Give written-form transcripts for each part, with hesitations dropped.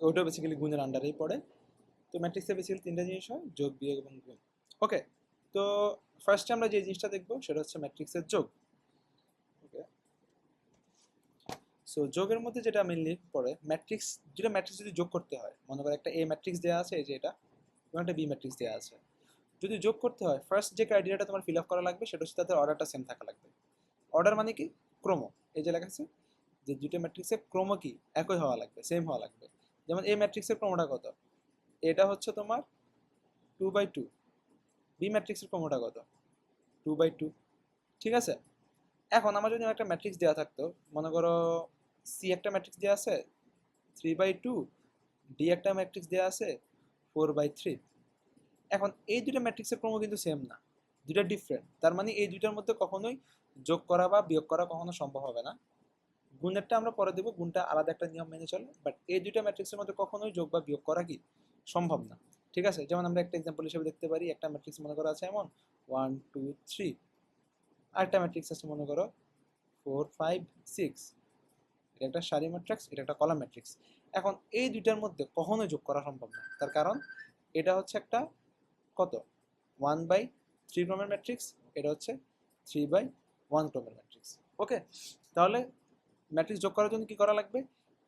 ওইটাও বেসিক্যালি গুণের আন্ডারেই পড়ে। তো ম্যাট্রিক্সে বেসিক্যালি তিনটা জিনিস হয়, যোগ, বিয়োগ এবং গুণ। ওকে, তো ফার্স্টে আমরা যে জিনিসটা দেখবো সেটা হচ্ছে ম্যাট্রিক্সের যোগ। ওকে, সো যোগের মধ্যে যেটা মেনলি পড়ে ম্যাট্রিক্স, যেটা ম্যাট্রিক্স যদি যোগ করতে হয়, মনে করো একটা এ ম্যাট্রিক্স দেওয়া আছে, এই যে এটা, এবং একটা বি ম্যাট্রিক্স দেওয়া আছে, যদি যোগ করতে হয় ফার্স্ট যে ক্রাইটেরিয়াটা তোমার ফিল আপ করা লাগবে সেটা হচ্ছে তাদের অর্ডারটা সেম থাকা লাগবে। অর্ডার মানে কি? ক্রম। এই যে লেখা আছে যে দুটো ম্যাট্রিক্সের ক্রম কি একই হওয়া লাগবে, সেম হওয়া লাগবে। যেমন এ ম্যাট্রিক্সের ক্রমটা কত? এটা হচ্ছে তোমার 2/2। বি ম্যাট্রিক্সের ক্রমটা কত? 2/2। ঠিক আছে, এখন আমার যদি একটা ম্যাট্রিক্স দেওয়া থাকতো, মনে করো সি একটা ম্যাট্রিক্স দেওয়া আছে 3/2, ডি একটা ম্যাট্রিক্স দেওয়া আছে 4/3। এখন এই দুটো ম্যাট্রিক্সের ক্রম কিন্তু সেম না, দুটো ডিফারেন্ট। তার মানে এই দুইটার মধ্যে কখনোই যোগ করা বা বিয়োগ করা কখনো সম্ভব হবে না। গুণেরটা আমরা পরে দেবো, গুণটা আলাদা একটা নিয়ম মেনে চলে, বাট এই দুইটা ম্যাট্রিক্সের মধ্যে কখনোই যোগ বা বিয়োগ করা কি সম্ভব না। ঠিক আছে, যেমন আমরা একটা এক্সাম্পল হিসেবে দেখতে পারি, একটা ম্যাট্রিক্স মনে করা আছে এমন 1 2 3, আরেকটা ম্যাট্রিক্স আছে মনে করো 4 5 6। এটা একটা সারি ম্যাট্রিক্স, এটা একটা কলাম ম্যাট্রিক্স। এখন এই দুইটার মধ্যে কখনোই যোগ করা সম্ভব না, তার কারণ এটা হচ্ছে একটা কত 1/3 ক্রমের ম্যাট্রিক্স, এটা হচ্ছে 3/1 ক্রমের ম্যাট্রিক্স। ওকে, তাহলে ম্যাট্রিক্স যোগ করার জন্য কি করা লাগবে?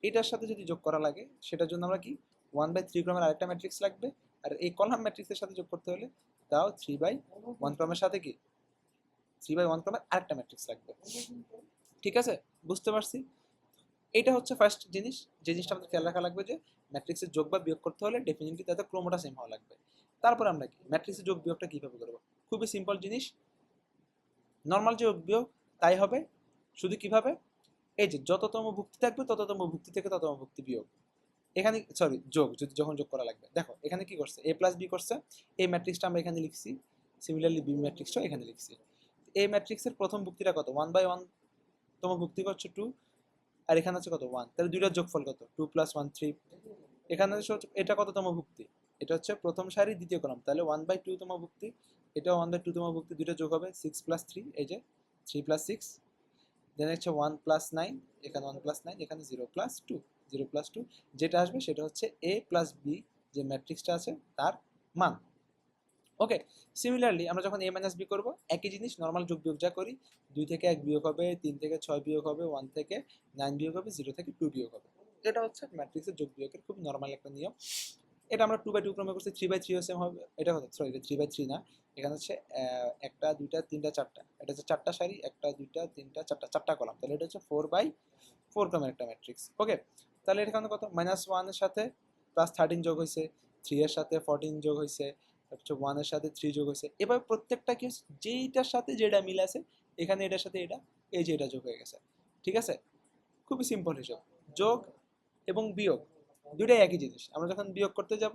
এটার সাথে যদি যোগ করা লাগে সেটার জন্য আমরা কি 1/3 ক্রমের আরেকটা ম্যাট্রিক্স লাগবে, আর এই কলাম ম্যাট্রিক্সের সাথে যোগ করতে হলে তাও 3/1 ক্রমের সাথে কি 3/1 ক্রমের আরেকটা ম্যাট্রিক্স লাগবে। ঠিক আছে, বুঝতে পারছি। এইটা হচ্ছে ফার্স্ট জিনিস, যে জিনিসটা আমাদের খেয়াল রাখা লাগবে, যে ম্যাট্রিক্সের যোগ বা বিয়োগ করতে হলে ডেফিনেটলি তাদের ক্রমটা সেম হওয়া লাগবে। তারপর আমরা কি ম্যাট্রিক্সের যোগ বিয়োগটা কীভাবে করবো? খুবই সিম্পল জিনিস, নর্মাল যে যোগ বিয়োগ তাই হবে, শুধু কিভাবে, এই যে যততম ভুক্তি থাকবে তততম ভুক্তি থেকে তততম ভুক্তি বিয়োগ। এখানে সরি যোগ, যদি যখন যোগ করা লাগবে, দেখো এখানে কি করছে, এ প্লাস বি করছে, এই ম্যাট্রিক্সটা আমরা এখানে লিখছি, সিমিলারলি বি ম্যাট্রিক্সটাও এখানে লিখছি। এই ম্যাট্রিক্সের প্রথম ভুক্তিটা কত? 1/1 তম ভুক্তি করছে 2, আর এখানে আছে কত 1, তাহলে দুইটার যোগফল কত? 2 + 1 3। এখানে এটা কততম ভুক্তি? এটা হচ্ছে প্রথম সারি দ্বিতীয় কলাম, তাহলে 1/2 তম ভুক্তি, এটা 1/2 তম ভুক্তি, দুইটা যোগ হবে 6 + 3, এই যে 3 + 6। দেন হচ্ছে 1 + 9, এখানে 1 + 9, এখানে 0 + 2, 0 + 2, যেটা আসবে সেটা হচ্ছে a + b যে ম্যাট্রিক্সটা আছে তার মান। ওকে, সিমিলারলি আমরা যখন a - b করব, একই জিনিস নর্মাল যোগ বিয়োগ যা করি, 2 থেকে 1 বিয়োগ হবে, 3 থেকে 6 বিয়োগ হবে, 1 থেকে 9 বিয়োগ হবে, 0 থেকে 2 বিয়োগ হবে। এটা হচ্ছে ম্যাট্রিক্সের যোগ বিয়োগের খুব নর্মাল একটা নিয়ম। এটা আমরা 2/2 ক্রমে করছি, 3/3 ও সেম হবে। এটা হচ্ছে সরি, এটা 3/3 না, এখানে হচ্ছে একটা দুইটা তিনটা চারটা, এটা হচ্ছে চারটা সারি, একটা দুইটা তিনটা চারটা, চারটা কলাম, তাহলে এটা হচ্ছে 4/4 ক্রমের একটা ম্যাট্রিক্স। ওকে, তাহলে এখানে কত -1 এর সাথে +13 যোগ হয়েছে, 3 এর সাথে 14 যোগ হয়েছে, হচ্ছে 1 এর সাথে 3 যোগ হয়েছে। এবার প্রত্যেকটা কি হচ্ছে, যেইটার সাথে যেটা মিল আছে, এখানে এটার সাথে এটা, এই যে এটা যোগ হয়ে গেছে। ঠিক আছে, খুবই সিম্পল হিসাব। যোগ এবং বিয়োগ দুইটাই একই জিনিস, আমরা যখন বিয়োগ করতে যাব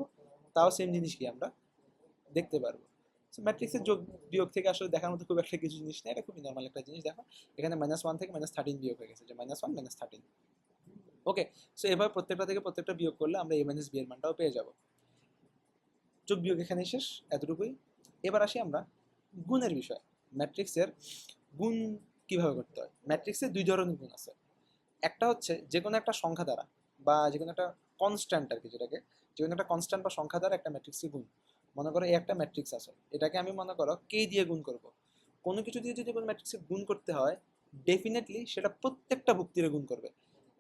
তাও সেম জিনিস কি আমরা দেখতে পারবো। ম্যাট্রিক্সের যোগ বিয়োগ থেকে আসলে দেখার মতো খুব একটা কিছু জিনিস নেই, এটা খুবই নর্মাল একটা জিনিস। দেখো এখানে -1 থেকে -13 বিয়োগ হয়ে গেছে, যে -1 -13। ওকে, সো এভাবে প্রত্যেকটা থেকে প্রত্যেকটা বিয়োগ করলে আমরা a - b এর মানটাও পেয়ে যাব। যোগ বিয়োগ এখানে শেষ, এতটুকুই। এবার আসি আমরা গুণের বিষয়। ম্যাট্রিক্সের গুণ কিভাবে করতে হয়? ম্যাট্রিক্সে দুই ধরনের গুণ আছে। একটা হচ্ছে যে কোনো একটা সংখ্যা দ্বারা, বা যে কোনো একটা কনস্ট্যান্ট আর কি, যেটাকে যে কোনো একটা কনস্ট্যান্ট বা সংখ্যা দ্বারা একটা ম্যাট্রিক্সকে গুণ। মনে করো এই একটা ম্যাট্রিক্স আছে, এটাকে আমি মনে করো কে দিয়ে গুণ করব। কোনো কিছু দিয়ে যদি কোনো ম্যাট্রিক্সে গুণ করতে হয়, ডেফিনেটলি সেটা প্রত্যেকটা ভুক্তিরে গুণ করবে।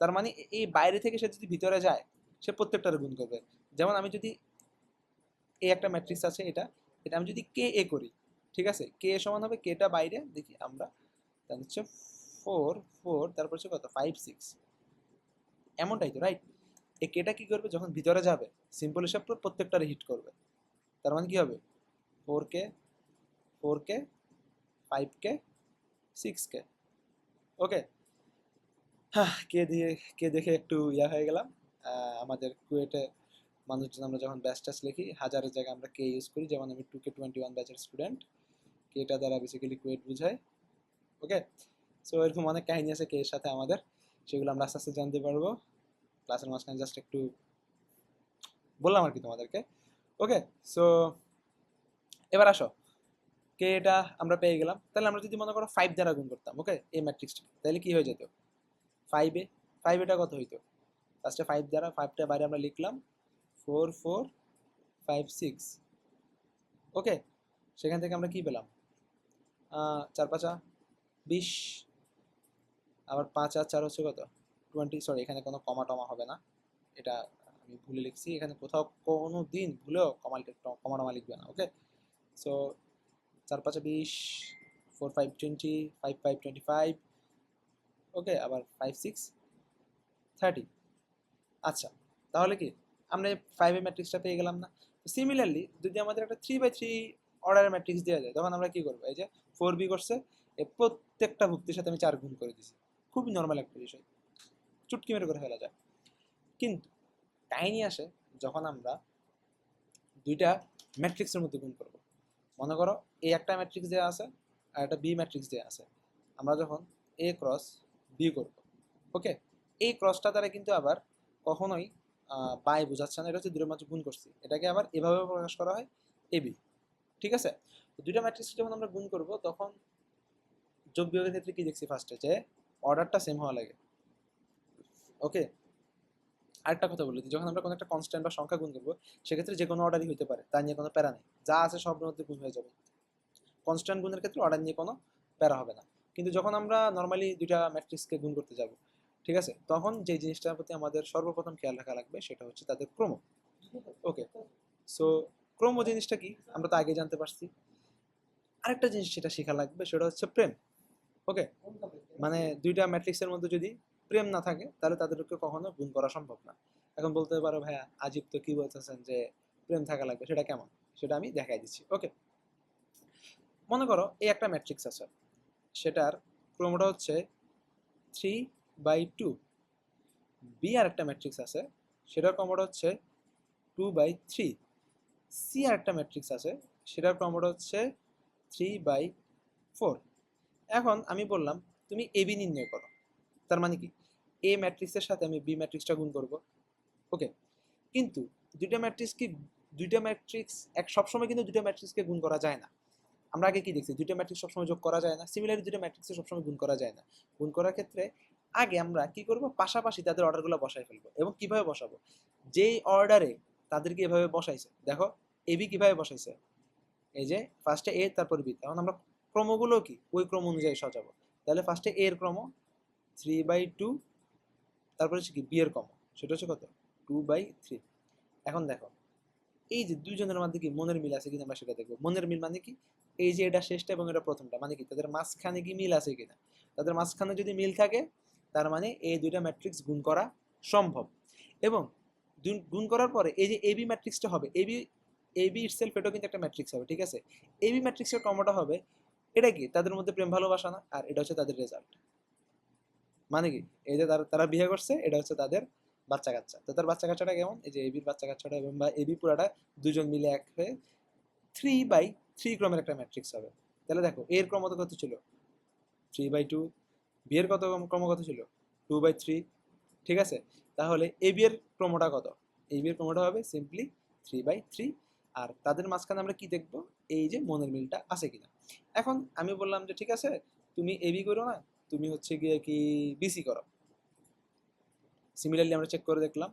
তার মানে এই বাইরে থেকে সে যদি ভিতরে যায়, সে প্রত্যেকটারে গুণ করবে। যেমন আমি যদি এ একটা ম্যাট্রিক্স আছে, এটা এটা আমি যদি কে এ করি, ঠিক আছে, কে এ সমান হবে, কেটা বাইরে দেখি আমরা, তাহলে হচ্ছে 4 4, তারপর হচ্ছে কত 5 6, এমনটাই তো, রাইট? এই কেটা কি করবে, যখন ভিতরে যাবে সিম্পল হিসাব করে প্রত্যেকটারে হিট করবে। তার মানে কি হবে 4k 4k 5k 6k। ওকে, হ্যাঁ, কে দেখে একটু ইয়া হয়ে গেলাম। আমাদের কুয়েটে মানুষজন আমরা যখন ব্যাচ ট্যাচ লিখি, হাজারের জায়গায় আমরা কে ইউজ করি, যেমন আমি 2k21 ব্যাচের স্টুডেন্ট, কেটা দ্বারা বেসিক্যালি কুয়েট বুঝায়। ওকে, সো এরকম অনেক কাহিনী আছে কে এর সাথে আমাদের, সেগুলো আমরা আস্তে আস্তে জানতে পারবো। ক্লাসের মাঝখানে জাস্ট একটু বললাম আর কি তোমাদেরকে। ওকে, সো এবার আসো, কে এটা আমরা পেয়ে গেলাম, তাহলে আমরা যদি মনে করো 5 দ্বারা গুণ করতাম, ওকে, এই ম্যাট্রিক্সটা, তাহলে কি হয়ে যেত 5 এ, 5 এটা কত হইতো ফার্স্টে 5 দ্বারা 5টা বাইরে আমরা লিখলাম 4 4 5 6। ওকে, সেখান থেকে আমরা কি পেলাম 4 5 20, আবার 5 আর 4 হচ্ছে কত 20। সরি, এখানে কোনো কমা টমা হবে না, এটা আমি ভুলে লিখছি, এখানে কোথাও কোনো দিন ভুলেও কমা টমা লিখবে না। ওকে, সো 4 5 20, 4 5 20, 5 5 25। ওকে, আবার 5 6 30। আচ্ছা, তাহলে কি আমরা 5 এর ম্যাট্রিক্সটা পেয়ে গেলাম না? সিমিলারলি যদি আমাদের একটা 3/3 অর্ডারের ম্যাট্রিক্স দেওয়া যায়, তখন আমরা কি করবো? এই যে 4b করছে, এই প্রত্যেকটা ভুক্তির সাথে আমি 4 গুণ করে দিছি। খুবই নর্মাল একটা বিষয়, চুটকি মেরে করে ফেলা যায়। কিন্তু কাহিনী আসে যখন আমরা দুইটা ম্যাট্রিক্সের মধ্যে গুণ করব। মনে করো এ একটা ম্যাট্রিক্স দেওয়া আছে আর একটা বি ম্যাট্রিক্স দেওয়া আছে, আমরা যখন এ ক্রস বি করব, ওকে, এই ক্রসটা দ্বারা কিন্তু আবার কখনোই বাই বোঝাচ্ছে না, এটা হচ্ছে দুটোর মাঝে গুণ করছি, এটাকে আবার এভাবে প্রকাশ করা হয় এবি। ঠিক আছে, তো দুইটা ম্যাট্রিক্স যখন আমরা গুণ করব তখন যোগ বিয়োগের ক্ষেত্রে কি দেখছি ফার্স্টে, যে অর্ডারটা সেম হওয়া লাগে। ওকে, আরেকটা কথা বলি, যখন আমরা কোনো একটা কনস্ট্যান্ট বা সংখ্যা গুণ করবো সেক্ষেত্রে যে কোনো অর্ডারই হতে পারে, তা নিয়ে কোনো প্যারা নেই, যা আছে সব মধ্যে গুণ হয়ে যাবে। কনস্ট্যান্ট গুণের ক্ষেত্রে অর্ডার নিয়ে কোনো প্যারা হবে না। কিন্তু যখন আমরা নর্মালি দুইটা ম্যাট্রিক্সকে গুণ করতে যাব, ঠিক আছে, তখন যে জিনিসটার প্রতি আমাদের সর্বপ্রথম খেয়াল রাখা লাগবে সেটা হচ্ছে তাদের ক্রম। ওকে, সো ক্রম জিনিসটা কি আমরা তো আগে জানতে পারছি। আরেকটা জিনিস সেটা শেখা লাগবে, সেটা হচ্ছে প্রেম। ওকে, মানে দুইটা ম্যাট্রিক্সের মধ্যে যদি প্রেম না থাকে তাহলে তাদেরকে কখনো গুণ করা সম্ভব না। এখন বলতে পারো ভাইয়া আজিব তো কি বলতেছেন যে প্রেম থাকা লাগবে, সেটা কেমন, সেটা আমি দেখাই দিচ্ছি। ওকে, মনে করো এই একটা ম্যাট্রিক্স আছে, সেটার ক্রমটা হচ্ছে 3/2। বি আর একটা ম্যাট্রিক্স আছে, সেটার ক্রমটা হচ্ছে 2/3। সি আর একটা ম্যাট্রিক্স আছে, সেটার ক্রমটা হচ্ছে 3/4। এখন আমি বললাম তুমি এবি নির্ণয় করো, তার মানে কি এ ম্যাট্রিক্সের সাথে আমি বি ম্যাট্রিক্সটা গুণ করব। ওকে, কিন্তু দুইটা ম্যাট্রিক্স সবসময় কিন্তু দুইটা ম্যাট্রিক্সকে গুণ করা যায় না। আমরা আগে কি দেখছি, দুইটা ম্যাট্রিক্স সবসময় যোগ করা যায় না, সিমিলারলি দুইটা ম্যাট্রিক্সে সবসময় গুণ করা যায় না। গুণ করার ক্ষেত্রে আগে আমরা কি করব, পাশাপাশি তাদের অর্ডারগুলো বসাই ফেলবো। এবং কিভাবে বসাবো, যেই অর্ডারে তাদেরকে এভাবে বসাইছে, দেখো এবি কিভাবে বসাইছে, এই যে ফার্স্টে এ তারপর বি, এখন আমরা ক্রমগুলো কি ওই ক্রম অনুযায়ী সাজাবো। তাহলে ফার্স্টে এর ক্রম 3/2, তারপরে হচ্ছে কি বি এর ক্রম, সেটা হচ্ছে কত 2/3। এখন দেখো এই যে দুইজনের মধ্যে কি মনের মিল আছে কিনা আমরা সেটা দেখবো। মনের মিল মানে কি, এই যে এটা শেষটা এবং এটা প্রথমটা, মানে কি তাদের মাঝখানে কি মিল আছে কিনা। তাদের মাঝখানে যদি মিল থাকে তার মানে এই দুইটা ম্যাট্রিক্স গুণ করা সম্ভব। এবং গুণ করার পরে এই যে এবি ম্যাট্রিক্সটা হবে, এবি এবি ইটসেলফ এটাও কিন্তু একটা ম্যাট্রিক্স হবে। ঠিক আছে, এবি ম্যাট্রিক্সের ক্রমটা হবে, এটা কি তাদের মধ্যে প্রেম ভালোবাসা না, আর এটা হচ্ছে তাদের রেজাল্ট। মানে কি এই যে তারা তারা বিয়ে করছে, এটা হচ্ছে তাদের বাচ্চা কাচ্চা। তো তার বাচ্চা কাচ্চাটা কেমন, এই যে এবির বাচ্চা কাচ্চাটা এবং বা এবি পুরাটা দুজন মিলে এক হয়ে 3/3 ক্রমের একটা ম্যাট্রিক্স হবে। তাহলে দেখো এর ক্রম কত ছিল 3/2, বি এর ক্রম কত ছিল 2/3। ঠিক আছে, তাহলে এবি এর ক্রমটা কত, এবি এর ক্রমটা হবে সিম্পলি 3/3। আর তাদের মাঝখানে আমরা কি দেখবো, এই যে মনের মিলটা আছে কিনা। এখন আমি বললাম যে ঠিক আছে তুমি এবি করো না, তুমি হচ্ছে গিয়ে কি বিসি করো। সিমিলারলি আমরা চেক করে দেখলাম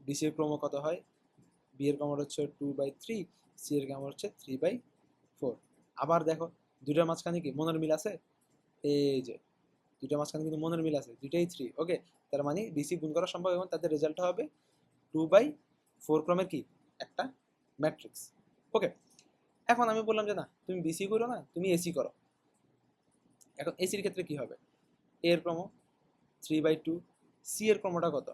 বিসি এর ক্রম কত হয়, বি এর ক্রম হচ্ছে 2/3, সি এর ক্রম হচ্ছে 3/4। আবার দেখো দুইটার মাঝখানে কি মনের মিল আছে, এই যে দুইটার মাঝখানে কিন্তু মনের মিল আছে, দুইটাই 3। ওকে, তার মানে বিসি গুণ করা সম্ভব এবং তাদের রেজাল্টটা হবে 2/4 ক্রমের কি একটা ম্যাট্রিক্স। ওকে, এখন আমি বললাম যে না তুমি বিসি করো না, তুমি এসি করো। এখন এসির ক্ষেত্রে কি হবে, এর ক্রম 3/2, সি এর ক্রমটা কত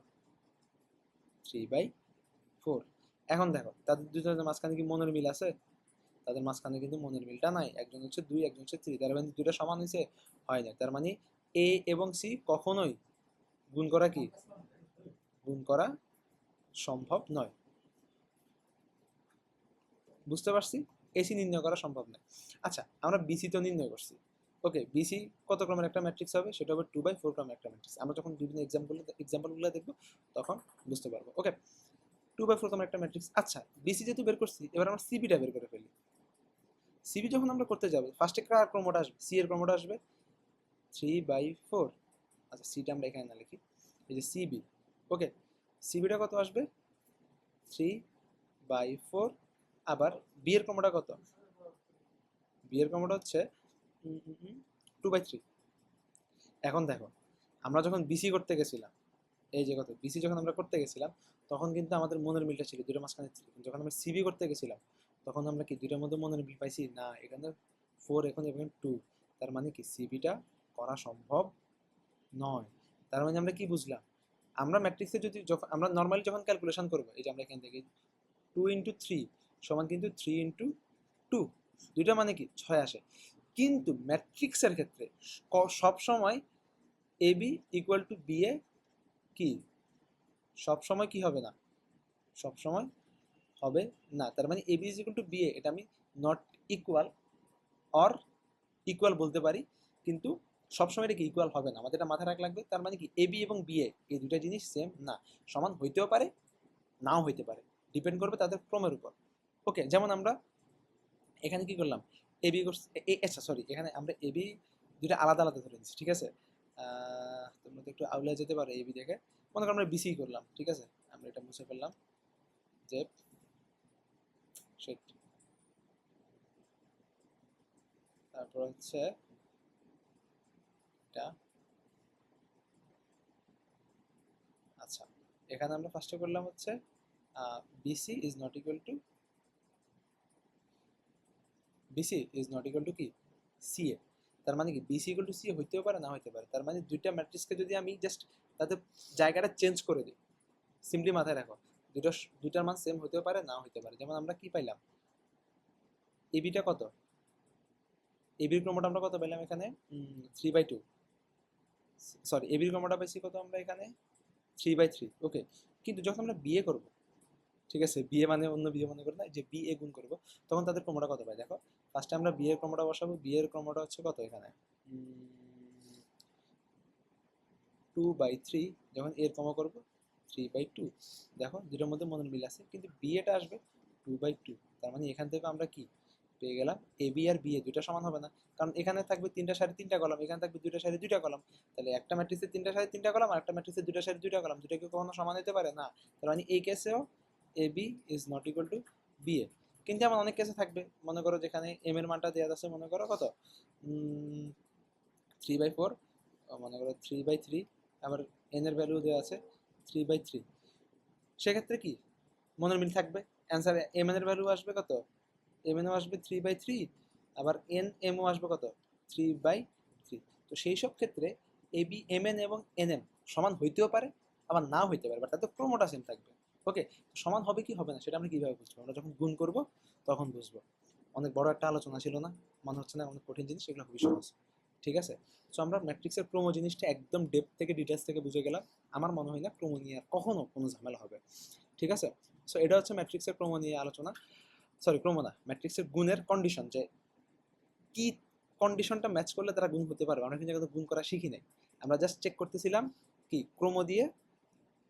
3/4। এখন দেখো তাদের দুজনের মাঝখানে কি মনের মিল আছে, তাদের মাঝখানে কিন্তু মনের মিলটা নাই, একজন হচ্ছে 2, একজন হচ্ছে 3, তার মানে দুটো সমান হয়েছে, হয় না। তার মানে এ এবং সি কখনোই গুণ করা কি গুণ করা সম্ভব নয়। বুঝতে পারছি, এসি নির্ণয় করা সম্ভব নয়। আচ্ছা, আমরা বিসি তো নির্ণয় করছি। ওকে, বিসি কত ক্রমের একটা ম্যাট্রিক্স হবে, সেটা হবে 2/4 ক্রমের একটা ম্যাট্রিক্স। আমরা যখন বিভিন্ন এক্সাম্পলগুলো দেখবো তখন বুঝতে পারবো। ওকে, 2/4 ক্রমের একটা ম্যাট্রিক্স। আচ্ছা, বিসি যেহেতু বের করছি, এবার আমরা সিবিটা বের করে ফেলি। সিবি যখন আমরা করতে যাবো ফার্স্টে কার ক্রমটা আসবে, সি এর ক্রমটা আসবে 3/4। আচ্ছা, সিটা আমরা এখানে না লিখি, এই যে সিবি। ওকে, সিবিটা কত আসবে 3/4, আবার বি এর ক্রমটা কত, বি এর ক্রমটা হচ্ছে 2/3। এখন দেখো আমরা যখন বিসি করতে গেছিলাম, এই যে কত বিসি যখন আমরা করতে গেছিলাম তখন কিন্তু আমাদের মনের মিলটা ছিল দুটোর মাঝখানে 3, যখন আমরা সিবি করতে গেছিলাম তখন আমরা কি দুইটার মধ্যে মনের মিল পাইছি না, এখানে 4 এখন এবং 2, তার মানে কি সিবিটা করা সম্ভব নয়। তার মানে আমরা কি বুঝলাম, আমরা ম্যাট্রিক্সে যদি যখন আমরা নর্মালি যখন ক্যালকুলেশন করবো, এই যে আমরা এখান থেকে 2 × 3 সমান কিন্তু 3 × 2, দুইটা মানে কি 6 আসে। কিন্তু ম্যাট্রিক্সের ক্ষেত্রে সব সময় এবি ইকুয়াল টু বি এ কি সব সময় কি হবে না, সব সময় হবে না। তার মানে AB is equal to B A, এটা আমি নট ইকুয়াল অর ইকুয়াল বলতে পারি, কিন্তু সবসময় এটা কি ইকুয়াল হবে না, আমাদের এটা মাথায় রাখা লাগবে। তার মানে কি এবি এবং বি এ এই দুটা জিনিস সেম না, সমান হইতেও পারে নাও হইতে পারে, ডিপেন্ড করবে তাদের ক্রমের উপর। ওকে, যেমন আমরা এখানে কি করলাম, এবি আচ্ছা সরি, এখানে আমরা এবি দুটা আলাদা আলাদা ধরে নিচ্ছি, ঠিক আছে। তোমরা তো একটু আউলে যেতে পারো এবি দেখে, মনে করো আমরা বিসি করলাম, ঠিক আছে, আমরা এটা মুছে ফেললাম যে সেট, তারপর হচ্ছে এটা, আচ্ছা এখানে আমরা ফার্স্টে করলাম হচ্ছে BC is not equal to, BC is not equal to কি সিএ। তার মানে কি বিসি ইকুয়াল টু সিএ হইতেও পারে না হইতে পারে, তার মানে দুইটা ম্যাট্রিক্সকে যদি আমি জাস্ট তাদের জায়গাটা চেঞ্জ করে দিই, সিম্পলি মাথায় রাখো দুইটার মান সেম হতেও পারে না হইতে পারে। যেমন আমরা কি পাইলাম, এবিটা কত, এবির ক্রমটা আমরা কত পাইলাম এখানে 3/2, সরি এবির ক্রমটা পাইছি কত আমরা এখানে 3/3। ওকে, কিন্তু যখন আমরা বিয়ে করব, ঠিক আছে, বিয়ে মানে অন্য বিয়ে মনে করে না, যে বিয়ে গুণ করব, তখন তাদের ক্রমটা কত পাই দেখো। ফার্স্টে আমরা বিয়ের ক্রমটা বসাবো, বিয়ের ক্রমটা হচ্ছে কত এখানে 2/3, যখন এর ক্রম করবো 3/2, দেখো দুটোর মধ্যে মনের মিল আছে, কিন্তু বিয়েটা আসবে 2/2। তার মানে এখান থেকে আমরা কি পেয়ে গেলাম, A B R B A দুইটা সমান হবে না, কারণ এখানে থাকবে তিনটা সারি তিনটা কলাম, এখানে থাকবে দুইটা সারি দুইটা কলাম, তাহলে একটা ম্যাট্রিক্সের তিনটা সারি তিনটা কলাম আর একটা ম্যাট্রিক্সের দুইটা সারি দুইটা কলাম, দুটো কি কখনো সমান হতে পারে না। তার মানে এই কেসেও A B is not equal to B A. কিন্তু আমার অনেক কেসে থাকবে, মনে করো যেখানে এম এর মানটা দেওয়া আছে মনে করো কত 3/4, মনে করো 3/3, আবার এন এর ভ্যালু দেওয়া আছে 3/3, সেক্ষেত্রে কি মনের মিল থাকবে, অ্যান্সারে এম এর ভ্যালু আসবে কত, এম এনও আসবে 3/3, আবার এন এমও আসবে কত 3/3। তো সেই সব ক্ষেত্রে এ বি এম এন এবং এন এম সমান হইতেও পারে আবার নাও হইতে পারে, বাট তাদের ক্রমটা সেম থাকবে। ওকে, সমান হবে কি হবে না সেটা আমরা কিভাবে বুঝবো, আমরা যখন গুণ করব তখন বুঝবো। অনেক বড় একটা আলোচনা ছিল না, মনে হচ্ছে না অনেক কঠিন জিনিস, এগুলো খুবই সহজ, ঠিক আছে। সো আমরা ম্যাট্রিক্সের ক্রম জিনিসটা একদম ডেপথ থেকে ডিটেলস থেকে বুঝে গেলাম, আমার মনে হয় না ক্রম নিয়ে আর কখনো কোনো ঝামেলা হবে, ঠিক আছে। সো এটা হচ্ছে ম্যাট্রিক্সের ক্রম নিয়ে আলোচনা, সরি ক্রম না, ম্যাট্রিক্সের গুণের কন্ডিশন, যে কি কন্ডিশনটা ম্যাচ করলে তারা গুণ হতে পারবে। আমরা কিন্তু জায়গায় গুণ করা শিখি নাই, আমরা জাস্ট চেক করতেছিলাম কি ক্রম দিয়ে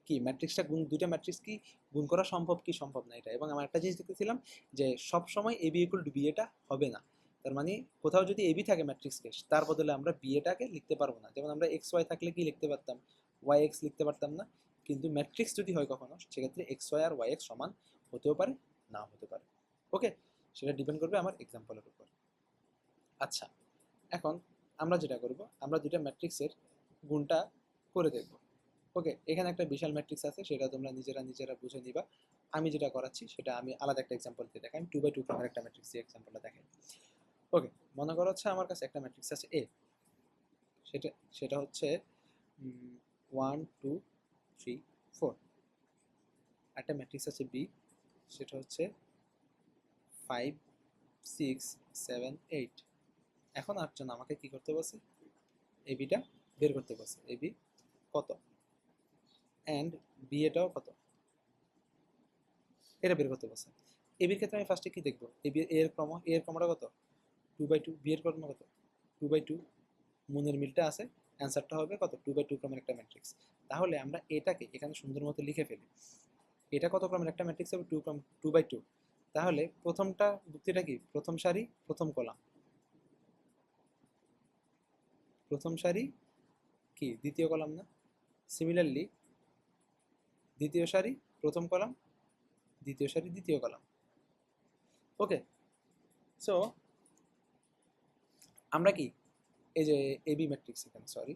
কি ম্যাট্রিক্সটা গুণ, দুইটা ম্যাট্রিক্স কি গুণ করা সম্ভব কি সম্ভব না এটা। এবং আমরা একটা জিনিস দেখতেছিলাম যে সব সময় A B equal to B এটা হবে না, তার মানে কোথাও যদি এবি থাকে ম্যাট্রিক্সকে, তার বদলে আমরা বি এটাকে লিখতে পারবো না। যেমন আমরা এক্স ওয়াই থাকলে কি লিখতে পারতাম, ওয়াই এক্স লিখতে পারতাম না, কিন্তু ম্যাট্রিক্স যদি হয় কখনো সেক্ষেত্রে এক্স ওয়াই আর ওয়াই এক্স সমান হতেও পারে না হতে পারে। ওকে, সেটা ডিপেন্ড করবে আমার এক্সাম্পলের উপর। আচ্ছা, এখন আমরা যেটা করব, আমরা দুইটা ম্যাট্রিক্সের গুণটা করে দেখব। ওকে, এখানে একটা বিশাল ম্যাট্রিক্স আছে, সেটা তোমরা নিজেরা নিজেরা বুঝে নিবা। আমি যেটা করাচ্ছি সেটা আমি আলাদা একটা এক্সাম্পল দিয়ে দেখাই, আমি 2/2 ক্রমের একটা ম্যাট্রিক্স দিয়ে এক্সাম্পলটা দেখাই। ওকে, মনে করো হচ্ছে আমার কাছে একটা ম্যাট্রিক্স আছে এ, সেটা সেটা হচ্ছে 1 2 3 4। একটা ম্যাট্রিক্স আছে বি, সেটা হচ্ছে 5 6 7 8। এখন আটজন আমাকে কি করতে বলছে, এবিটা বের করতে বলছে, এবি কত অ্যান্ড বি এটাও কত, এটা বের করতে বলছে। এবির ক্ষেত্রে আমি ফার্স্টে কি দেখবো, এবি এর ক্রম, এর ক্রমটা কত 2/2, বি এর ক্রম কত 2/2, মনের মিলটা আছে, অ্যান্সারটা হবে কত 2/2 ক্রমের একটা ম্যাট্রিক্স। তাহলে আমরা এটাকে এখানে সুন্দর মতো লিখে ফেলি, এটা কত ক্রমের একটা ম্যাট্রিক্স হবে 2/2। তাহলে প্রথমটা যুক্তিটা কি, প্রথম সারি প্রথম কলাম, প্রথম সারি কি দ্বিতীয় কলাম না। সিমিলারলি দ্বিতীয় সারি প্রথম কলাম, দ্বিতীয় সারি দ্বিতীয় কলাম। ওকে, সো আমরা কি এই যে এবি ম্যাট্রিক্স, এখানে সরি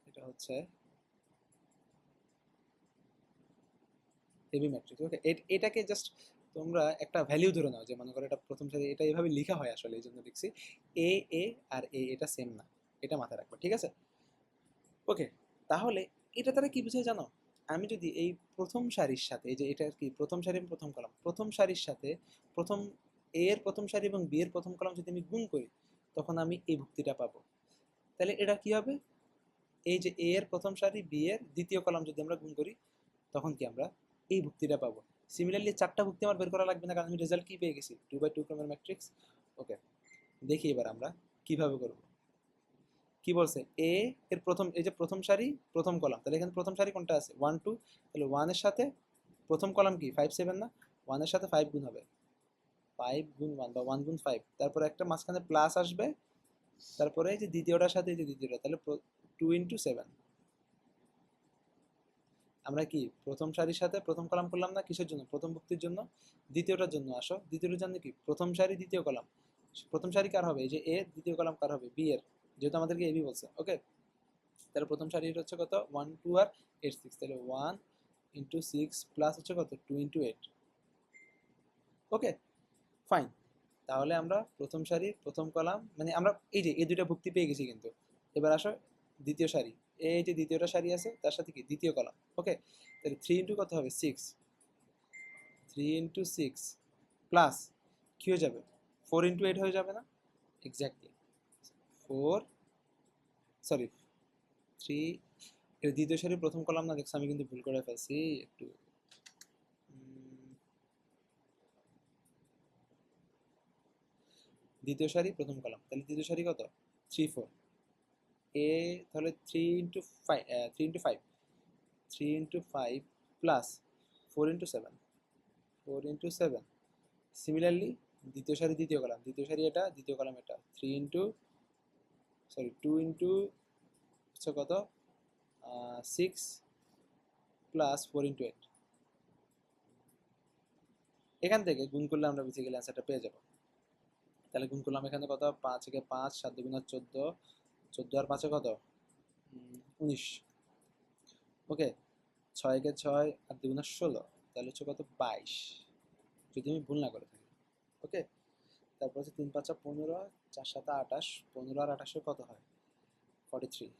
এটা হচ্ছে এবি ম্যাট্রিক্স। ওকে, এটাকে জাস্ট তোমরা একটা ভ্যালিউ ধরে নাও, যে মনে করো এটা প্রথম সারি, এটা এইভাবে লেখা হয় আসলে, এই জন্য লিখছি এ এ আর এ, এটা সেম না, এটা মাথায় রাখবো, ঠিক আছে? ওকে, তাহলে এটা তারা কি বুঝায় জানো? আমি যদি এই প্রথম সারির সাথে, এই যে এটা কি প্রথম সারি এবং প্রথম কলাম, প্রথম সারির সাথে প্রথম এ এর প্রথম সারি এবং বি এর প্রথম কলাম যদি আমি গুণ করি, তখন আমি এই ভুক্তিটা পাবো। তাহলে এটা কি হবে? এই যে এ এর প্রথম সারি বি এর দ্বিতীয় কলাম যদি আমরা গুণ করি, তখন কি আমরা এই ভুক্তিটা পাবো। সিমিলারলি চারটা ভুক্তি আমার বের করা লাগবে না, কারণ আমি রেজাল্ট কি পেয়ে গেছি, 2x2 ক্রমের ম্যাট্রিক্স। ওকে, দেখি এবার আমরা কিভাবে করব। কি বলছে, এ এর প্রথম, এই যে প্রথম সারি প্রথম কলাম, তাহলে এখানে প্রথম সারি কোনটা আছে 1 2, তাহলে 1 এর সাথে প্রথম কলাম কি 5 7 না, 1 এর সাথে 5 গুণ হবে, 5 গুণ 1 বা 1 গুণ 5, তারপরে একটা মাঝখানে প্লাস আসবে, তারপরে এই যে দ্বিতীয়টার সাথে এই যে দ্বিতীয়টা, তাহলে 2 ইন্টু 7। আমরা কি প্রথম সারির সাথে প্রথম কলাম করলাম না, কিসের জন্য? প্রথম ভুক্তির জন্য। দ্বিতীয়টার জন্য আসো, দ্বিতীয়টার জন্য কি প্রথম সারি দ্বিতীয় কলাম, প্রথম সারি কার হবে? এই যে এ, দ্বিতীয় কলাম কার হবে? বি এর, যেহেতু আমাদেরকে এবি বলছে। ওকে, তাহলে প্রথম সারি হচ্ছে কত 1 2 আর 8 6, তাহলে 1 ইন্টু 6 প্লাস হচ্ছে কত 2 ইন্টু 8। ওকে, ফাইন। তাহলে আমরা প্রথম সারি প্রথম কলাম, মানে আমরা এই যে এই দুইটা ভুক্তি পেয়ে গেছি কিন্তু। এবার আসো দ্বিতীয় সারি, এই যে দ্বিতীয়টা সারি আছে তার সাথে কি দ্বিতীয় কলাম। ওকে, তাহলে 3 ইন্টু কত হবে 6, 3 ইন্টু 6 প্লাস কি হয়ে যাবে 4 ইন্টু 8 হয়ে যাবে না? এক্স্যাক্টলি 4, সরি 3, এর দ্বিতীয় সারি প্রথম কলাম না, দেখছো আমি কিন্তু ভুল করে ফেলছি একটু। দ্বিতীয় সারি প্রথম কলাম, তাহলে দ্বিতীয় সারি কত 3 4, এ তাহলে 3 into 5, 3 into 5, 3 into 5 plus 4 into 7, 4 into 7। Similarly দ্বিতীয় সারি দ্বিতীয় কলাম, দ্বিতীয় সারি এটা, দ্বিতীয় কলাম এটা, 3 ইন্টু, সরি 2 ইন্টু হচ্ছে কত 6 প্লাস 4 ইন্টু 8। এখান থেকে গুণ করলে আমরা বেসিক্যালি অ্যান্সারটা পেয়ে যাব। তাহলে গুণ করলাম এখানে কত 5 একে 5, 7 দুগুণা 14, 14 আর 5 কত 19। ওকে, 6 একে 6 আর দুগুণা 16, তাহলে হচ্ছে কত 22, যদি আমি ভুল না করে থাকি। ওকে, তারপর হচ্ছে 3 5 15, 4 7 28, 15 আর 28 কত হয় 43।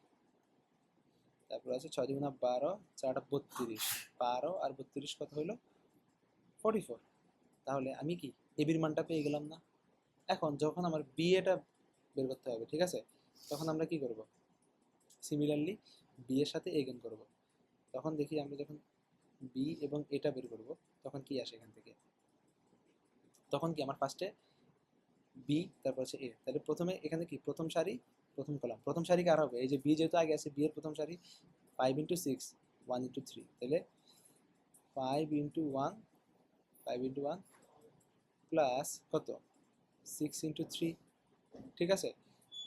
তারপর আছে 6 2 12, 4 32, 12 আর 32 কত হলো 44। তাহলে আমি কি এবির মানটা পেয়ে গেলাম না? এখন যখন আমার বি এটা বের করতে হবে, ঠিক আছে, তখন আমরা কি করব? সিমিলারলি বি এর সাথে এ গুণ করব। তখন দেখি আমরা যখন বি এবং এটা বের করব, তখন কি আসে এখান থেকে? তখন কি আমার ফার্স্টে বি, তারপর হচ্ছে এ, তাহলে প্রথমে এখানে কি প্রথম সারি প্রথম কলাম, প্রথম সারি কার হবে? এই যে বি যেহেতু আগে আছে, বি এর প্রথম সারি 5 ইন্টু 6, 1 ইন্টু 3, তাহলে 5 ইন্টু 1, 5 ইন্টু 1 প্লাস কত 6 ইন্টু 3, ঠিক আছে।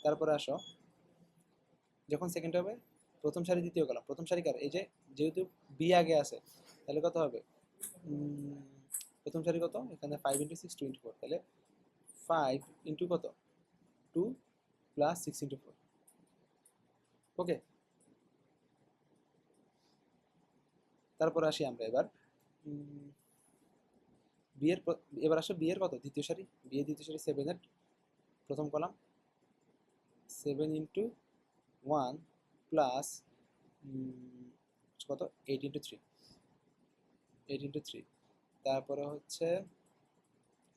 তারপরে আসো যখন সেকেন্ড হবে প্রথম সারি দ্বিতীয় কলাম, প্রথম সারি কার? এই যে যেহেতু বি আগে আছে, তাহলে কত হবে প্রথম সারি কত এখানে 5 ইন্টু 6 24, তাহলে 5 ইন্টু কত 2 প্লাস 6 ইন্টু 4। ওকে, তারপর আসি আমরা এবার বিয়ের, এবার আসো বিয়ের কত দ্বিতীয় সারি, বিয়ের দ্বিতীয় সারি 7 এর প্রথম কলাম, 7 ইন্টু 1 প্লাস কত 8 ইন্টু 3, 8 ইন্টু 3। তারপরে হচ্ছে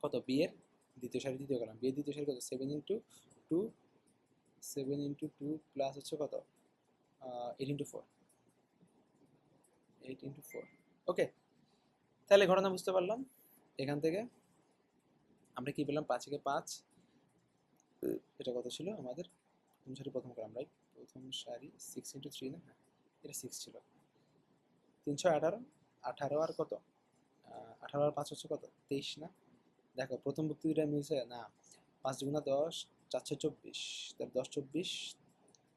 কত বিয়ের দ্বিতীয় সারি দ্বিতীয় কলাম, বিয়ের দ্বিতীয় সারি কত 7 ইন্টু 2, 7 ইন্টু 2 প্লাস হচ্ছে কত 8 ইন্টু 4, 8 ইন্টু 4। ওকে, তাহলে ঘটনা বুঝতে পারলাম। এখান থেকে আমরা কি পেলাম 5 একে 5, এটা কত ছিল আমাদের প্রথম সারি প্রথম কলাম, রাইট? প্রথম সারি 6 ইন্টু 3 না, হ্যাঁ এটা 6 ছিল। 318, 18 আর কত 18 আর 5 হচ্ছে কত 23 না? দেখো প্রথম ভুক্তি দুইটা মিলছে না, 5 দুগুণা 10, 4 24, তাহলে 10 24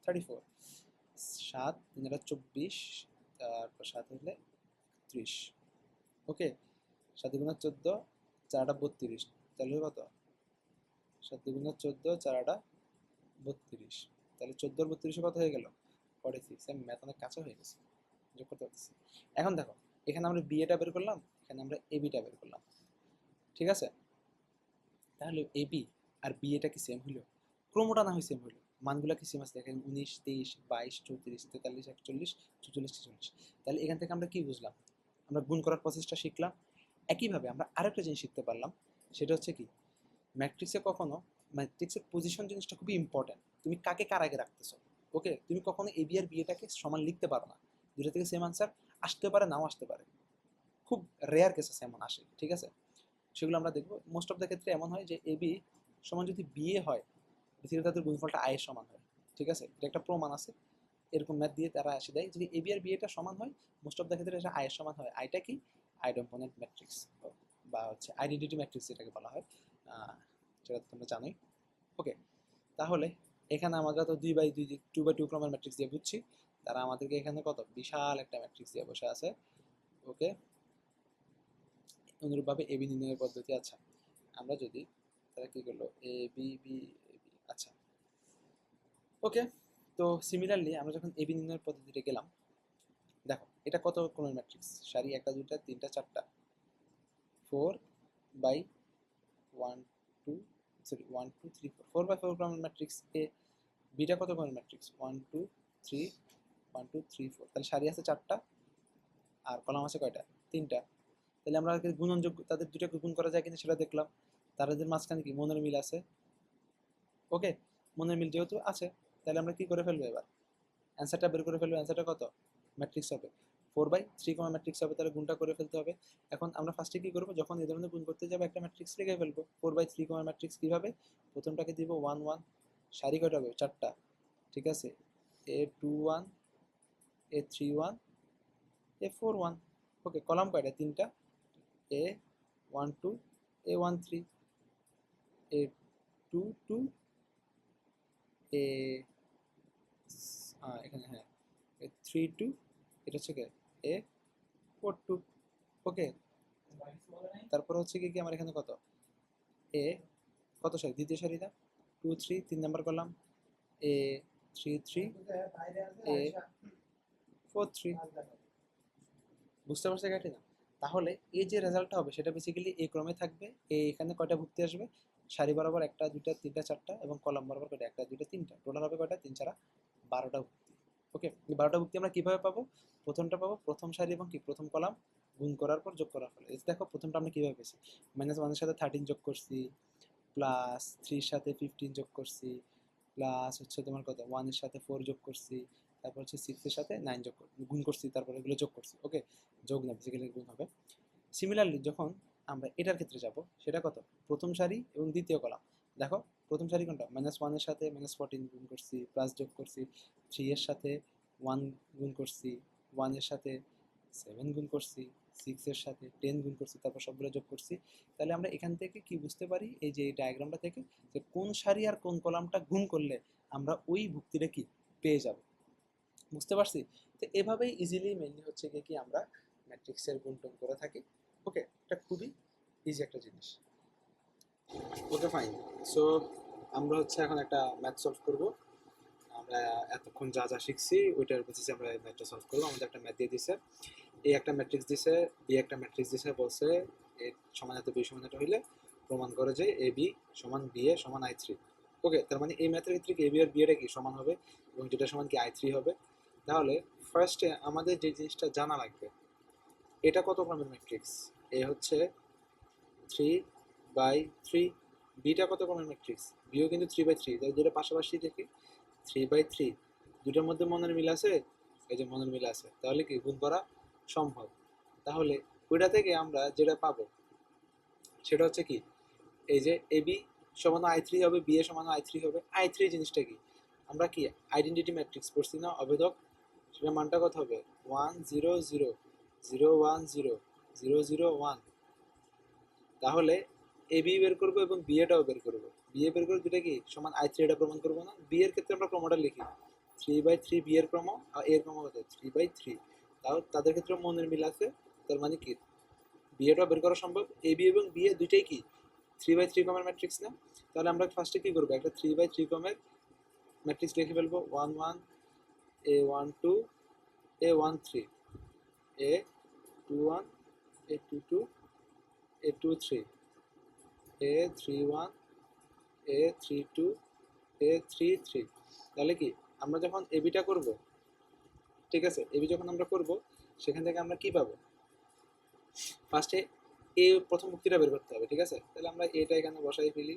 34। 7 3 24, তারপর 7 হলে 30। ওকে, 7 গুণা 14, 4 32, তাহলে কত? 7 গুণা 14, 4 32, তাহলে 14 32 কত হয়ে গেল? 46। আমি ম্যাথ অনেক কাছে হয়ে গেছে, যোগ করতে পারতেছি। এখন দেখো, এখানে আমরা বিএটা বের করলাম, এখানে আমরা এবিটা বের করলাম, ঠিক আছে? তাহলে এবি আর বিএটা কি সেম হইলো? ক্রমটা না হয় সেম হইলো, মানগুলো কি সেম আছে? দেখেন 19 23 22 34 43 41 44 46। তাহলে এখান থেকে আমরা কি বুঝলাম? আমরা গুণ করার প্রসেসটা শিখলাম। একইভাবে আমরা আরেকটা জিনিস শিখতে পারলাম, সেটা হচ্ছে কি, ম্যাট্রিক্সে কখনো ম্যাট্রিক্সের পজিশন জিনিসটা খুবই ইম্পর্টেন্ট। তুমি কাকে কার আগে রাখতেছো? ওকে, তুমি কখনো এবি আর বিএটাকে সমান লিখতে পারো না, দুটো থেকে সেম আনসার আসতে পারে, নাও আসতে পারে, খুব রেয়ার কেসেস এমন আসে, ঠিক আছে? সেগুলো আমরা দেখবো। মোস্ট অফ দ্য ক্ষেত্রে এমন হয় যে এবি সমান যদি বিএ হয়, পৃথিবীতে তাদের গুণফলটা আয়ের সমান হয়, ঠিক আছে? এটা একটা প্রমাণ আছে, এরকম ম্যাথ দিয়ে তারা আসে দেয় যদি এবি আর বিএটা সমান হয়, মোস্ট অফ দ্য ক্ষেত্রে এটা আয়ের সমান হয়। আইটা কি? আইডম্পোনেন্ট ম্যাট্রিক্স, বা হচ্ছে আইডেন্টিটি ম্যাট্রিক্স যেটাকে বলা হয়, সেটা তো তোমরা জানোই। ওকে, তাহলে এখানে আমরা তো 2/2 2/2 ক্রমের ম্যাট্রিক্স দিয়ে বুঝছি, তারা আমাদেরকে এখানে কত বিশাল একটা ম্যাট্রিক্স দিয়ে বসে আছে। ওকে, অনুরূপভাবে এবি নির্ণয়ের পদ্ধতি। আচ্ছা, আমরা যদি, তারা কি করলো, এ বি বি বি, আচ্ছা ওকে। তো সিমিলারলি আমরা যখন এবি নির্ণয়ের পদ্ধতিতে গেলাম, দেখো এটা কত ক্রমের ম্যাট্রিক্স? সারি 1 2 3 4টা, 4/1 2, সরি 1 2 3 4, 4/4 ক্রমের ম্যাট্রিক্স এ। বিটা কত ক্রমের ম্যাট্রিক্স? 1 2 3, 1 2 3 4, তাহলে সারি আছে 4টা আর কলাম আছে কয়টা? 3টা। তাহলে আমরা গুণনযোগ্য, তাদের দুটাকে গুণ করা যায় কিনা সেটা দেখলাম। তাদের মাঝখানে কি মনের মিল আছে? ওকে, মনের মিল যেহেতু আছে, তাহলে আমরা কি করে ফেলবো এবার? অ্যান্সারটা বের করে ফেলবো। অ্যান্সারটা কত? ম্যাট্রিক্স হবে 4/3 কমা ম্যাট্রিক্স হবে, তাহলে গুণটা করে ফেলতে হবে। এখন আমরা ফার্স্টে কি করবো, যখন এই ধরনের গুণ করতে যাবো একটা ম্যাট্রিক্স লিখে ফেলবো। 4/3 কমা ম্যাট্রিক্স কিভাবে? প্রথমটাকে দিব 1 1, সারি কয়টা হবে? 4টা, ঠিক আছে? A21, A31, A41। ওকে, কলাম কয়টা? 3টা, A12, A13, A22, এ এখানে হ্যাঁ A32, এটা হচ্ছে কি A42। ওকে, তারপর হচ্ছে কি কি আমার এখানে কত? এ কত সারি? দ্বিতীয় সারিটা 2 3, 3 নাম্বার কলাম A33, A43। বুঝতে পারছো কাটি না? তাহলে এই যে রেজাল্টটা হবে সেটা বেসিক্যালি এই ক্রমে থাকবে। এখানে কয়টা ভুক্তি আসবে? সারি বরাবর 1টা 2টা 3টা 4টা, এবং কলাম বরাবর কয়টা? 1টা 2টা 3টা, টোটাল হবে কয়টা? 3 4 12টা ভুক্তি। ওকে, এই 12টা ভুক্তি আমরা কিভাবে পাবো? প্রথমটা পাবো প্রথম সারি এবং কি প্রথম কলাম গুণ করার পর যোগ করার ফলে। দেখো প্রথমটা আমরা কিভাবে পেয়েছি, -1 এর সাথে 13 যোগ করছি, প্লাস 3 এর সাথে 15 যোগ করছি, প্লাস হচ্ছে তোমার কত 1 এর সাথে 4 যোগ করছি, তারপর হচ্ছে 6 এর সাথে 9 যোগ গুণ করছি, তারপর এগুলো যোগ করছি। ওকে, যোগ না বেসিক্যালি গুণ হবে। সিমিলারলি যখন আমরা এটার ক্ষেত্রে যাব, সেটা কত? প্রথম সারি এবং দ্বিতীয় কলাম। দেখো প্রথম সারি কোনটা? -1 এর সাথে -14 গুণ করছি, প্লাস যোগ করছি, 3 এর সাথে 1 গুণ করছি, 1 এর সাথে 7 গুণ করছি, 6 এর সাথে 10 গুণ করছি, তারপর সবগুলো যোগ করছি। তাহলে আমরা এখান থেকে কি বুঝতে পারি, এই যে এই ডায়াগ্রামটা থেকে, যে কোন সারি আর কোন কলামটা গুণ করলে আমরা ওই ভুক্তিটা কি পেয়ে যাব। বুঝতে পারছি? তো এভাবেই ইজিলি মেনলি হচ্ছে কি আমরা ম্যাট্রিক্সের গুণটুন করে থাকি। ওকে, এটা খুবই ইজি একটা জিনিস। Okay fine. সো আমরা হচ্ছে এখন একটা ম্যাথ সলভ করব। আমরা এতক্ষণ যা যা শিখছি ওইটার বেসিসে আমরা ম্যাথটা সলভ করবো। আমাদের একটা ম্যাথ দিয়ে দিছে, এ একটা ম্যাট্রিক্স দিছে, বি একটা ম্যাট্রিক্স দিছে, বলছে এ সমান এত বি সমান এটা হইলে প্রমাণ করে যে এ বি সমান বি এ সমান I3। ওকে, তার মানে এই ম্যাথের ক্ষেত্রে এ বি আর বি এটা কি সমান হবে, এবং যেটা সমান কি I3 হবে। তাহলে ফার্স্টে আমাদের যে জিনিসটা জানা লাগবে, এটা কত ক্রমের ম্যাট্রিক্স? এ হচ্ছে 3/3, বিটা কত ক্রমের ম্যাট্রিক্স? বিও কিন্তু 3/3, তাহলে দুটো পাশাপাশি দেখি 3/3, দুটোর মধ্যে মনের মিল আছে, এই যে মনের মিল আছে, তাহলে কি গুণ করা সম্ভব। তাহলে ওইটা থেকে আমরা যেটা পাবো সেটা হচ্ছে কি, এই যে এ বি সমান I3 হবে, বি এ সমান I3 হবে। I3 জিনিসটা কি, আমরা কি আইডেন্টিটি ম্যাট্রিক্স পড়ছি না, অভেদক? সেটা মানটা কত হবে? 1 0 0 0 1 0 0 0 1। তাহলে এ বি বের করবো এবং বি এটাও বের করবো। বি এ বের করে দুটা কি সমান I3, এটা প্রমাণ করবো না? বি এর ক্ষেত্রে আমরা ক্রমটা লিখি, 3/3 বি এর ক্রম আর এর ক্রম কত 3/3, তাও তাদের ক্ষেত্রে মনের মিল আছে। তার মানে কি বিএটা বের করা সম্ভব। এ বি এবং বি এ দুইটাই কি 3/3 ক্রমের ম্যাট্রিক্স না? তাহলে আমরা ফার্স্টে কি করবো, একটা 3/3 ক্রমের ম্যাট্রিক্স লিখে ফেলবো। 1 1 A1 2 A1 3 A2 1 A2 2 A2 3 A3 1 A3 2 A3 3। তাহলে কি আমরা যখন এবিটা করব, ঠিক আছে, এবি যখন আমরা করব সেখান থেকে আমরা কি পাবো, ফার্স্টে এ প্রথম মুক্তিটা বের করতে হবে, ঠিক আছে। তাহলে আমরা এটা এখানে বসাই ফেলি।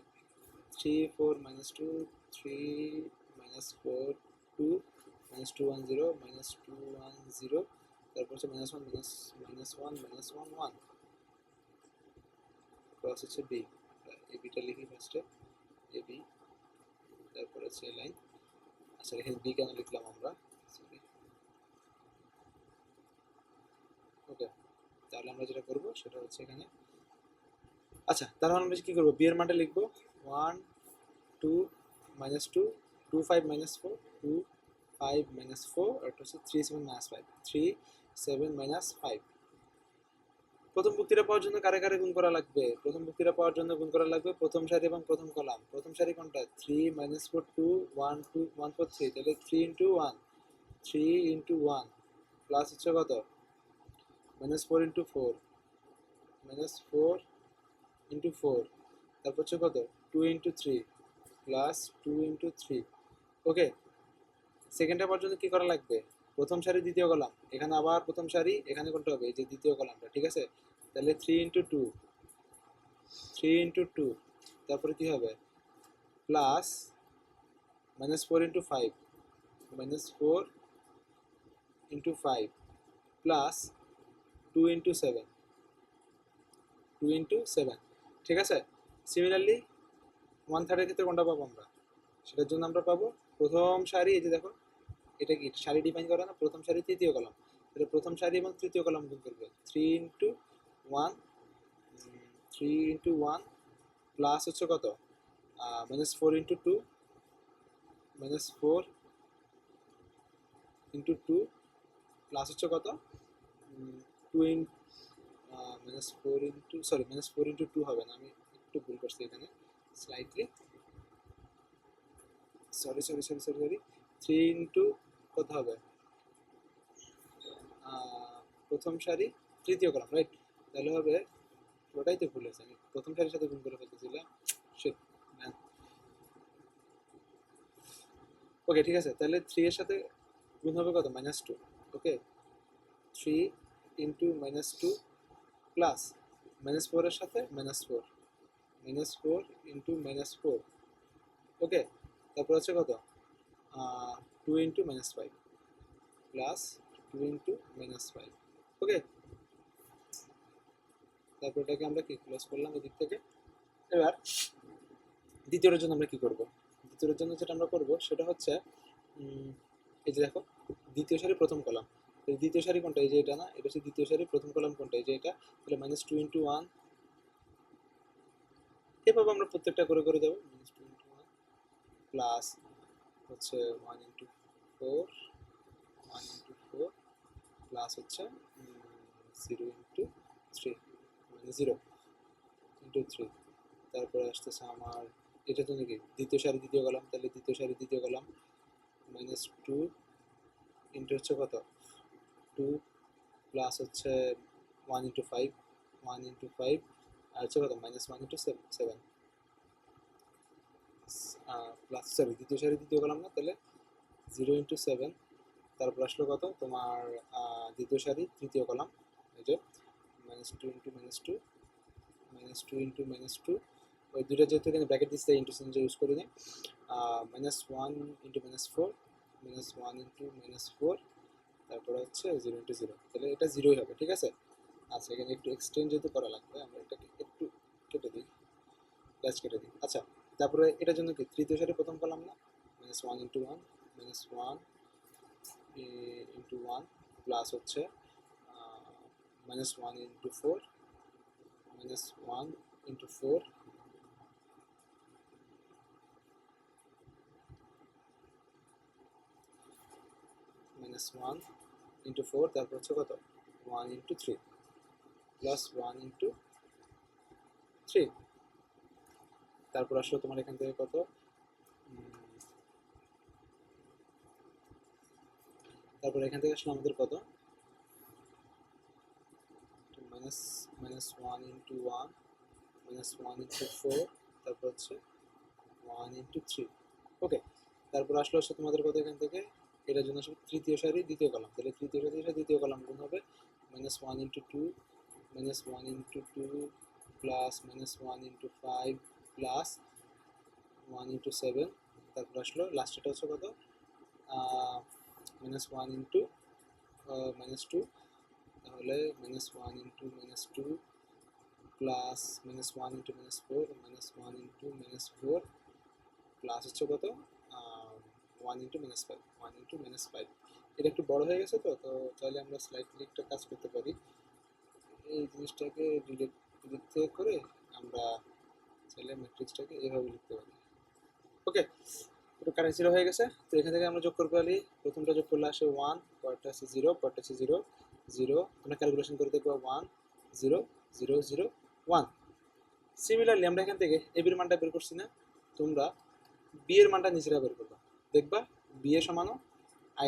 3 4 -2 3 -4 2 -2 1 0 -2 1 0, তারপর হচ্ছে -1 -1 -1 1 প্লাস হচ্ছে বি। এবিটা লিখি ফার্স্টে, এবি, তারপর হচ্ছে লাইন। আচ্ছা এখানে বি কেন লিখলাম আমরা, সরি। ওকে, তাহলে আমরা যেটা করব সেটা হচ্ছে এখানে, আচ্ছা তার মানে আমরা কি করবো, বি এর মানটা লিখবো 1 2 -2 2 5 -4 2 5 -4, আর এটা হচ্ছে 3 7 -5 3 7 -5। প্রথম বক্তৃতা পাওয়ার জন্য কারে কারে গুণ করা লাগবে, প্রথম বক্তৃতা পাওয়ার জন্য গুণ করা লাগবে প্রথম সারি এবং প্রথম কলাম। প্রথম সারি কোনটা, 3 -4 2 1 2 1 4 3, তাহলে 3 × 1 3 × 1 প্লাস হচ্ছে কত -4 × 4 -4 × 4, তারপর হচ্ছে কত 2 × 3 প্লাস 2 × 3। ওকে, সেকেন্ডটা পর্যন্ত কি করা লাগবে, প্রথম সারি দ্বিতীয় কলাম, এখানে আবার প্রথম সারি, এখানে কোনটা হবে এই যে দ্বিতীয় কলামটা, ঠিক আছে। তাহলে 3 × 2 3 × 2, তারপরে কি হবে প্লাস -4 × 5 -4 × 5 প্লাস 2 × 7 2 × 7, ঠিক আছে। সিমিলারলি 1/3 এর ক্ষেত্রে কোনটা পাবো আমরা, সেটার জন্য আমরা পাবো প্রথম সারি, এই যে দেখো এটা কি সারি ডিফাইন করে না, প্রথম সারি তৃতীয় কলাম, তাহলে প্রথম সারি এবং তৃতীয় কলাম গুণ করবে 3 × 1 3 × 1 প্লাস হচ্ছে কত -4 × 2 -4 × 2 প্লাস হচ্ছে কত 2 -4 × সরি -4 × 2 হবে না, আমি একটু ভুল করছি এখানে slightly, sorry sorry sorry sorry sorry 3 × কত হবে প্রথম সারি তৃতীয় কলাম, রাইট। তাহলে হবে, ওটাই তো ভুল হয়েছে, আমি প্রথম সারির সাথে গুণ করে ফেলতেছিলাম, শিট ম্যান। ওকে ঠিক আছে, তাহলে 3 এর সাথে গুণ হবে কত -2, ওকে 3 × -2 প্লাস -4 এর সাথে -4 -4 × -4, ওকে। তারপর হচ্ছে কত 2 × -5 প্লাস 2 × -5, ওকে। তারপর এটাকে আমরা কি ক্লোজ করলাম এদিক থেকে। এবার দ্বিতীয়টার জন্য আমরা কি করব, দ্বিতীয়টার জন্য যেটা আমরা করব সেটা হচ্ছে এই যে দেখো দ্বিতীয় সারি প্রথম কলাম, এই দ্বিতীয় সারি কোনটা, এই যে এটা না, এটা হচ্ছে দ্বিতীয় সারি প্রথম কলাম কোনটা, এই যে এটা। তাহলে -2 × 1, এভাবে আমরা প্রত্যেকটা করে করে যাবো। -2 × 1 প্লাস হচ্ছে 1 × 4 1 × 4 প্লাস হচ্ছে 0 × 3 মানে 0 × 3। তারপরে আসতেছে আমার এটা তো নাকি দ্বিতীয় সারি দ্বিতীয় কলাম, তাহলে দ্বিতীয় সারি দ্বিতীয় কলাম -2 ইন্টু হচ্ছে কত 2 প্লাস হচ্ছে 1 × 5 1 × 5 আর হচ্ছে কত -1 × 7 প্লাস সরি দ্বিতীয় সারি দ্বিতীয় কলাম না, তাহলে 0 × 7। তারপর আসলো কত তোমার দ্বিতীয় সারি তৃতীয় কলাম, এই যে -2 × -2 -2 × -2, ওই দুইটা যেহেতু এখানে ব্র্যাকেট দিচ্ছে ইন্টু চিহ্ন ইউজ করি না, -1 × -4 -1 × -4, তারপরে হচ্ছে 0 × 0, তাহলে এটা 0ই হবে, ঠিক আছে। আচ্ছা এখানে একটু এক্সটেন্ড যেহেতু করা লাগবে, আমরা এটাকে একটু কেটে দিই, প্লাস কেটে দিই। আচ্ছা তারপরে এটার জন্য কি তৃতীয় সারি প্রথম কলাম না, -1 × 1 -1 × 1 প্লাস হচ্ছে -1 × 4 -1 × 4 -1 ইন্টু 4, তারপর হচ্ছে কত 1 ইন্টু 3 প্লাস 1 ইন্টু 3, তারপর আসলে তোমার এখান থেকে কত তারপর এখান থেকে আসলে আমাদের কত -1 ইন্টু 1 -1 ইন্টু 4, তারপর হচ্ছে 1 ইন্টু 3। ওকে, তারপর আসলে হচ্ছে তোমাদের কত এখান থেকে এটার জন্য আসলে তৃতীয় সারি দ্বিতীয় কলাম, তাহলে তৃতীয় সারি সাথে দ্বিতীয় কলাম গুণ হবে -1 into 2 -1 into 2 plus -1 into 5 plus 1 into 7, তারপর আসলো লাস্টেটা হচ্ছে কত -1 ইন্টু -2, তাহলে -1 into -2 plus -1 into -4 -1 into -4 plus হচ্ছে কত 1 ইন্টু -5 1 ইন্টু -5। এটা একটু বড় হয়ে গেছে, তো তো চাইলে আমরা স্লাইডলি একটা কাজ করতে পারি, এই জিনিসটাকে ডিলিট থেকে করে আমরা চাইলে ম্যাট্রিক্সটাকে এভাবে লিখতে পারি। ওকে, পুরো কারেন্ট জিরো হয়ে গেছে, তো এখান থেকে আমরা যোগ করতে পারি, প্রথমটা যোগ করলে আসে 1, পরেরটা আছে 0, পরেরটা আছে 0 0, তোমরা ক্যালকুলেশন করে দেখবো 1 0 0 0 1। সিমিলারলি আমরা এখান থেকে এ বির মানটা বের করছি না, তোমরা বি এর মানটা নিজেরা বের করবা, দেখবা বি এ সমানও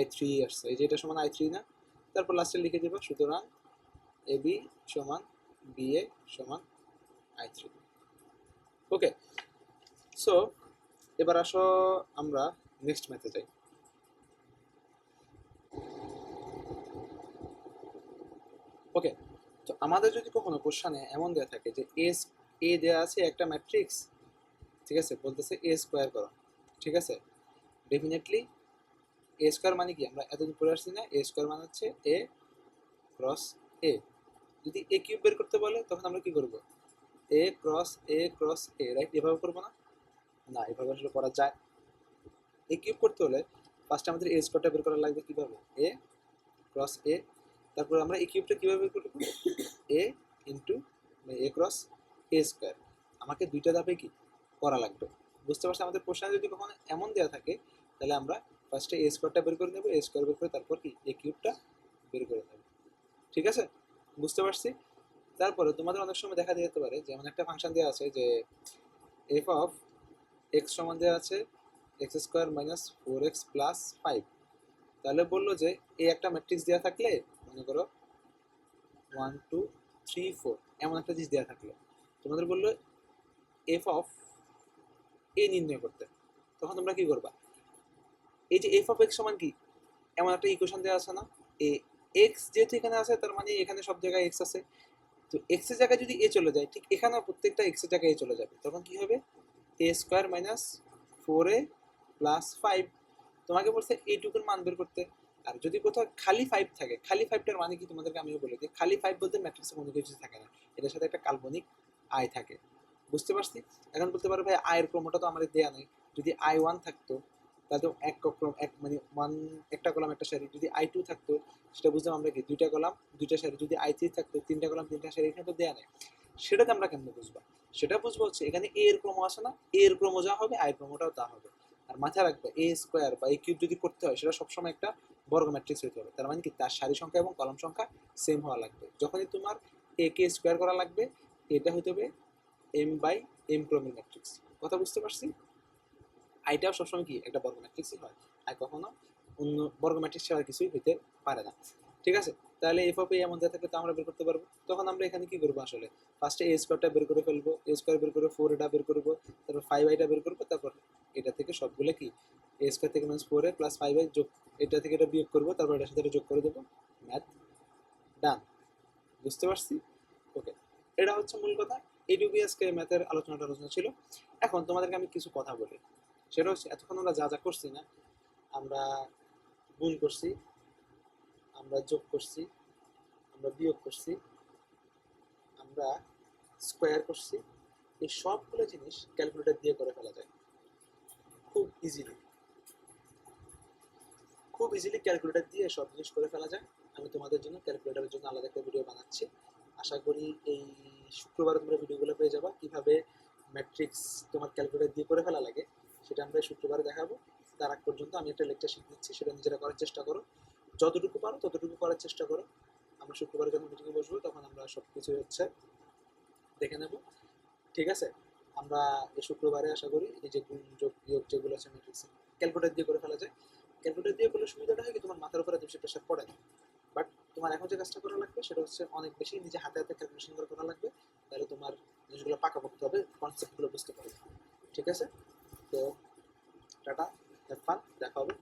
i3 আসছে, এই যে এটা সমান i3 না, তারপর লাস্টে লিখে দেবা সুতরাং এ বি সমান বি এ সমান i3। ওকে, সো এবার আসো আমরা নেক্সট ম্যাথে যাই। ওকে, তো আমাদের যদি কখনো কোশ্চেনে এমন দেওয়া থাকে যে এ দেওয়া আছে একটা ম্যাট্রিক্স, ঠিক আছে, বলতেছে এ স্কোয়ার করো, ঠিক আছে, ডেফিনেটলি এ স্কোয়ার মানে কি আমরা এতদিন পড়ে আসছি না, এ স্কোয়ার মানে হচ্ছে এ ক্রস এ। যদি এ কিউব বের করতে বলে তখন আমরা কি করব, এ ক্রস এ, রাইট, এভাবে করবো না, না এভাবে আসলে করা যায়। এ কিউব করতে হলে ফার্স্ট আমাদের এ স্কোয়ারটা বের করা লাগবে, কিভাবে এ ক্রস এ, তারপর আমরা এই কিউবটা কিভাবে বের করব, এ ইন্টু এ ক্রস এ স্কোয়ার, আমাকে দুইটা ধাপে কি করা লাগবে। বুঝতে পারছি, আমাদের কোশ্চেনে যদি কখনো এমন দেওয়া থাকে তাহলে আমরা ফার্স্টে এ স্কোয়ারটা বের করে নেব, এ স্কোয়ার বের করে তারপর কি এ কিউবটা বের করে নেব, ঠিক আছে, বুঝতে পারছি। তারপরে তোমাদের অনেক সময় দেখা যেতে পারে যেমন একটা ফাংশন দেওয়া আছে যে এফ অফ এক্স সমান দেওয়া আছে x square minus 4x plus 5, তাহলে বললো যে এই একটা ম্যাট্রিক্স দেওয়া থাকলে মনে করো 1 2 3 4 এমন একটা জিনিস দেওয়া থাকলো, তোমাদের বললো এফ অফ এ নির্ণয় করতে, তখন তোমরা কি করবা, এই যে এফ অফ এক্স সমান কি এমন একটা ইকুয়েশন দেওয়া আছে না, এ এক্স যেহেতু এখানে আছে তার মানে এখানে সব জায়গায় এক্স আছে, তো এক্স এর জায়গায় যদি এ চলে যায় ঠিক এখানেও প্রত্যেকটা এক্স এর জায়গায় এ চলে যাবে, তখন কি হবে এ স্কোয়ার মাইনাস 4a প্লাস 5, তোমাকে বলছে এইটুকুর মান বের করতে। আর যদি কোথাও খালি 5 থাকে, খালি 5টার মানে কি তোমাদেরকে আমিও বলে দিই, খালি 5 বলতে ম্যাট্রিক্সে কোনো কিছু থাকে না, এটার সাথে একটা কাল্পনিক আই থাকে, বুঝতে পারছি। এখন বলতে পারো ভাই আয়ের ক্রমটা তো আমাদের দেয়া নেই, যদি i1 থাকতো তাহলে তো এক ক্রম এক মানে ওয়ান একটা কলাম একটা সারি, যদি i2 থাকতো সেটা বুঝলাম আমরা কি দুইটা কলাম দুইটা সারি, যদি i3 থাকতো তিনটা কলাম তিনটা সারি, এখানে তো দেয়া নেই, সেটাতে আমরা কেমন বুঝবো, সেটা বুঝবো হচ্ছে এখানে এ এর ক্রম আছে না, এ এর ক্রম যা হবে আই ক্রমটাও তা হবে। আর মাথায় রাখবে এ স্কোয়ার বা এ কিউব যদি করতে হয় সেটা সবসময় একটা বর্গ ম্যাট্রিক্স হতে হবে, তার মানে কি তার সারি সংখ্যা এবং কলাম সংখ্যা সেম হওয়া লাগবে। যখনই তোমার এ কে স্কোয়ার করা লাগবে এটা হতে হবে এম বাই এম ক্রমের ম্যাট্রিক্স, কথা বুঝতে পারছি। আইটাও সবসময় কি একটা বর্গ ম্যাট্রিক্সই হয়, আর কখনো অন্য বর্গ ম্যাট্রিক্স ছাড়া কিছুই হইতে পারে না, ঠিক আছে। তাহলে এফ অফ এ এমন দেওয়া থাকলে তো আমরা বের করতে পারবো, তখন আমরা এখানে কি করবো আসলে ফার্স্টে এ স্কোয়ারটা বের করে ফেলবো, এ স্কোয়ার বের করে 4 এটা বের করবো, তারপর 5 বের করবো, তারপর এটা থেকে সবগুলো কি এ স্কোয়ার থেকে মাইনাস 4a প্লাস 5 যোগ, এটা থেকে এটা বিয়োগ করবো, তারপর এটার সাথে এটা যোগ করে দেবো, ম্যাথ ডান, বুঝতে পারছি। ওকে, এটা হচ্ছে মূল কথা, এইটুকুই আজকে ম্যাথের আলোচনা ছিল। এখন তোমাদেরকে আমি কিছু কথা বলি, সেটা হচ্ছে এতক্ষণ আমরা যা যা করছি না, আমরা গুণ করছি, আমরা যোগ করছি, আমরা বিয়োগ করছি, আমরা স্কোয়ার করছি, এই সবগুলো জিনিস ক্যালকুলেটর দিয়ে করে ফেলা যায় খুব ইজিলি, খুব ইজিলি ক্যালকুলেটর দিয়ে সব জিনিস করে ফেলা যায়। আমি তোমাদের জন্য ক্যালকুলেটরের জন্য আলাদা একটা ভিডিও বানাচ্ছি, আশা করি এই শুক্রবার তোমরা ভিডিওগুলো পেয়ে যাবা, কিভাবে ম্যাট্রিক্স তোমার ক্যালকুলেটর দিয়ে করে ফেলা লাগে সেটা আমরা শুক্রবারে দেখাবো। তার আগ পর্যন্ত আমি একটা লেকচার শিখে দিচ্ছি, সেটা নিজেরা করার চেষ্টা করো। যতটুকু পারো ততটুকু করার চেষ্টা করো। আমরা শুক্রবারে যখন মিটিংয়ে বসবো তখন আমরা সব কিছু হচ্ছে দেখে নেব, ঠিক আছে? আমরা এই শুক্রবারে আশা করি এই যে গুণ যোগ বিয়োগ যেগুলো আছে ম্যাট্রিক্সে ক্যালকুলেটর দিয়ে করে ফেলা যায়। ক্যালকুলেটর দিয়ে করলে সুবিধাটা হয় কি তোমার মাথার উপরে এত বেশি প্রেশার পড়ে না। বাট তোমার এখন যে কাজটা করা লাগবে সেটা হচ্ছে অনেক বেশি নিজে হাতে হাতে ক্যালকুলেশন করে করা লাগবে, তাহলে তোমার জিনিসগুলো পাকাপোক্ত হবে, কনসেপ্টগুলো বুঝতে পারবে, ঠিক আছে? তো টাটা, হ্যাভ ফান, দেখা হবে।